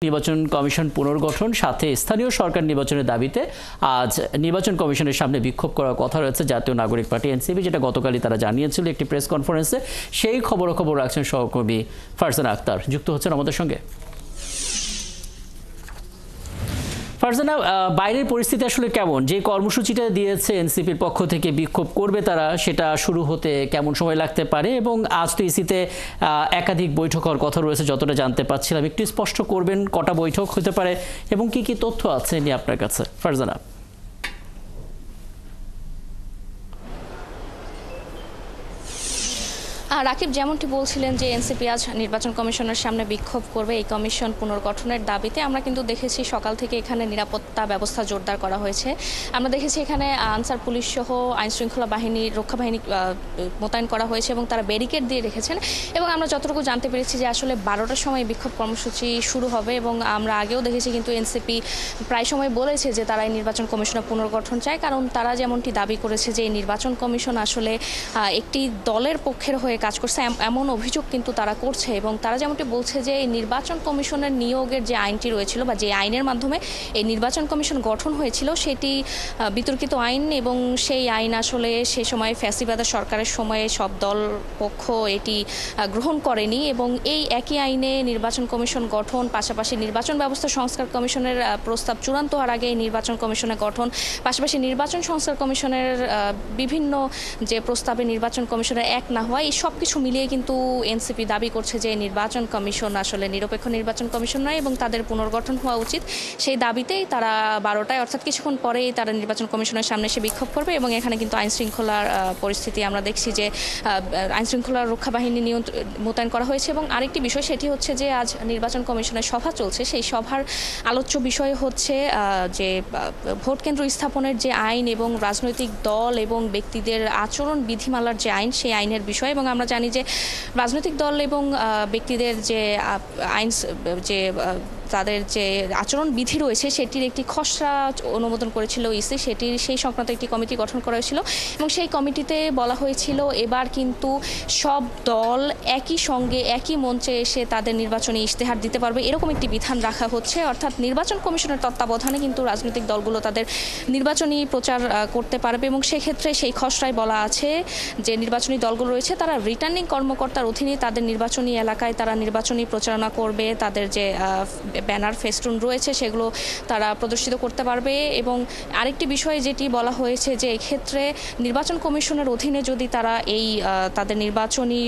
নির্বাচন কমিশন পুনর্গঠন সাথে স্থানীয় সরকার নির্বাচনের দাবিতে আজ নির্বাচন কমিশনের সামনে বিক্ষোভ করার কথা রয়েছে জাতীয় নাগরিক পার্টি এনসিপি, যেটা গতকালই তারা জানিয়েছিল একটি প্রেস কনফারেন্সে। সেই খবর রাখছেন সহকর্মী ফারজানা আক্তার, যুক্ত হচ্ছেন আমাদের সঙ্গে। ফারজানা, বাইরের পরিস্থিতি আসলে কেমন? যে কর্মসূচিটা দিয়েছে এনসিপির পক্ষ থেকে বিক্ষোভ করবে তারা, সেটা শুরু হতে কেমন সময় লাগতে পারে? এবং আজ তো ইসিতে একাধিক বৈঠক হওয়ার কথা রয়েছে যতটা জানতে পারছিলাম, একটু স্পষ্ট করবেন কটা বৈঠক হতে পারে এবং কি কি তথ্য আছে নিয়ে আপনার কাছে, ফারজানা? রাকিব, যেমনটি বলছিলেন যে এনসিপি আজ নির্বাচন কমিশনের সামনে বিক্ষোভ করবে এই কমিশন পুনর্গঠনের দাবিতে। আমরা কিন্তু দেখেছি সকাল থেকে এখানে নিরাপত্তা ব্যবস্থা জোরদার করা হয়েছে। আমরা দেখেছি এখানে আনসার পুলিশ সহ আইনশৃঙ্খলা বাহিনী, রক্ষা বাহিনী মোতায়েন করা হয়েছে এবং তারা ব্যারিকেড দিয়ে রেখেছেন। এবং আমরা যতটুকু জানতে পেরেছি যে আসলে 12টার সময় বিক্ষোভ কর্মসূচি শুরু হবে এবং আমরা আগেও দেখেছি কিন্তু এনসিপি প্রায় সময় বলেছে যে তারা এই নির্বাচন কমিশনের পুনর্গঠন চায়, কারণ তারা যেমনটি দাবি করেছে যে এই নির্বাচন কমিশন আসলে একটি দলের পক্ষের হয়ে কাজ করছে, এমন অভিযোগ কিন্তু তারা করছে। এবং তারা যেমনটি বলছে যে এই নির্বাচন কমিশনের নিয়োগের যে আইনটি রয়েছিল বা যে আইনের মাধ্যমে এই নির্বাচন কমিশন গঠন হয়েছিল সেটি বিতর্কিত আইন এবং সেই আইন আসলে সে সময় ফ্যাসিবাদের সরকারের সময়ে সব দল পক্ষ এটি গ্রহণ করেনি এবং এই একই আইনে নির্বাচন কমিশন গঠন, পাশাপাশি নির্বাচন ব্যবস্থা সংস্কার কমিশনের প্রস্তাব চূড়ান্ত হওয়ার আগে নির্বাচন কমিশনের গঠন, পাশাপাশি নির্বাচন সংস্কার কমিশনের বিভিন্ন যে প্রস্তাবে নির্বাচন কমিশনের এক না হওয়া, এই সব কিছু মিলিয়ে কিন্তু এনসিপি দাবি করছে যে নির্বাচন কমিশন আসলে নিরপেক্ষ নির্বাচন কমিশন নয় এবং তাদের পুনর্গঠন হওয়া উচিত। সেই দাবিতেই তারা 12টায় অর্থাৎ কিছুক্ষণ পরেই তারা নির্বাচন কমিশনের সামনে এসে বিক্ষোভ করবে। এবং এখানে কিন্তু আইন শৃঙ্খলার পরিস্থিতি আমরা দেখছি যে আইন শৃঙ্খলার রক্ষা বাহিনী মোতায়েন করা হয়েছে। এবং আরেকটি বিষয় সেটি হচ্ছে যে আজ নির্বাচন কমিশনের সভা চলছে, সেই সভার আলোচ্য বিষয় হচ্ছে যে ভোট কেন্দ্র স্থাপনের যে আইন এবং রাজনৈতিক দল এবং ব্যক্তিদের আচরণ বিধিমালার যে আইন, সেই আইনের বিষয়। এবং আমরা জানি যে রাজনৈতিক দল এবং ব্যক্তিদের যে আইন, যে তাদের যে আচরণ বিধি রয়েছে সেটির একটি খসড়া অনুমোদন করেছিল ইসি, সেই সংক্রান্ত একটি কমিটি গঠন করা হয়েছিল এবং সেই কমিটিতে বলা হয়েছিল এবার কিন্তু সব দল একই সঙ্গে একই মঞ্চে এসে তাদের নির্বাচনী ইশতেহার দিতে পারবে, এরকম একটি বিধান রাখা হচ্ছে। অর্থাৎ নির্বাচন কমিশনের তত্ত্বাবধানে কিন্তু রাজনৈতিক দলগুলো তাদের নির্বাচনী প্রচার করতে পারবে এবং সেক্ষেত্রে সেই খসড়ায় বলা আছে যে নির্বাচনী দলগুলো রয়েছে তারা রিটার্নিং কর্মকর্তার অধীনে তাদের নির্বাচনী এলাকায় তারা নির্বাচনী প্রচারণা করবে, তাদের যে ব্যানার ফেস্টুন রয়েছে সেগুলো তারা প্রদর্শিত করতে পারবে। এবং আরেকটি বিষয় যেটি বলা হয়েছে যে এক্ষেত্রে নির্বাচন কমিশনের অধীনে যদি তারা এই তাদের নির্বাচনী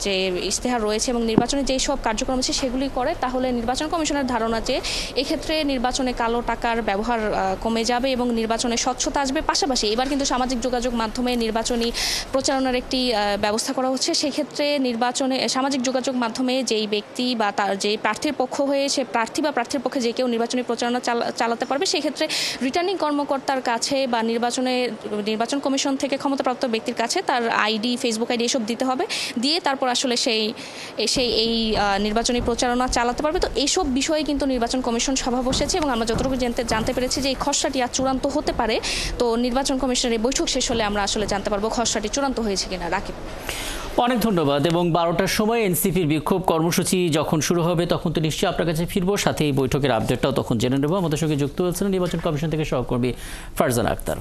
যে ইশতেহার রয়েছে এবং নির্বাচনী যেই সব কার্যক্রম আছে সেগুলি করে, তাহলে নির্বাচন কমিশনের ধারণা যে এক্ষেত্রে নির্বাচনে কালো টাকার ব্যবহার কমে যাবে এবং নির্বাচনে স্বচ্ছতা আসবে। পাশাপাশি এবার কিন্তু সামাজিক যোগাযোগ মাধ্যমে নির্বাচনী প্রচারণার একটি ব্যবস্থা করা হচ্ছে। সেক্ষেত্রে নির্বাচনে সামাজিক যোগাযোগ মাধ্যমে যেই ব্যক্তি বা তার যে প্রার্থীর পক্ষ হয়ে সে প্রার্থী বা প্রার্থীর পক্ষে যে কেউ নির্বাচনী প্রচারণা চালাতে পারবে, সেক্ষেত্রে রিটার্নিং কর্মকর্তার কাছে বা নির্বাচন কমিশন থেকে ক্ষমতাপ্রাপ্ত ব্যক্তির কাছে তার আইডি, ফেসবুক আইডি এসব দিতে হবে, দিয়ে তারপর আসলে সেই এই নির্বাচনী প্রচারণা চালাতে পারবে। তো এইসব বিষয়ে কিন্তু নির্বাচন কমিশন সভা বসেছে এবং আমরা যতটুকু জানতে পেরেছি যে এই খসড়াটি আর চূড়ান্ত হতে পারে। তো নির্বাচন কমিশনের এই বৈঠক শেষ হলে আমরা আসলে জানতে পারবো খসড়াটি চূড়ান্ত হয়েছে কিনা। রাকিব, অনেক ধন্যবাদ। এবং 12টার সময় এনসিপির বিক্ষোভ কর্মসূচি যখন শুরু হবে তখন তো নিশ্চয়ই আপনার কাছে ফিরবো, সাথে এই বৈঠকের আপডেটটাও তখন জেনে নেব। আমাদের সঙ্গে যুক্ত হচ্ছেন নির্বাচন কমিশন থেকে সহকর্মী ফারজানা আক্তার।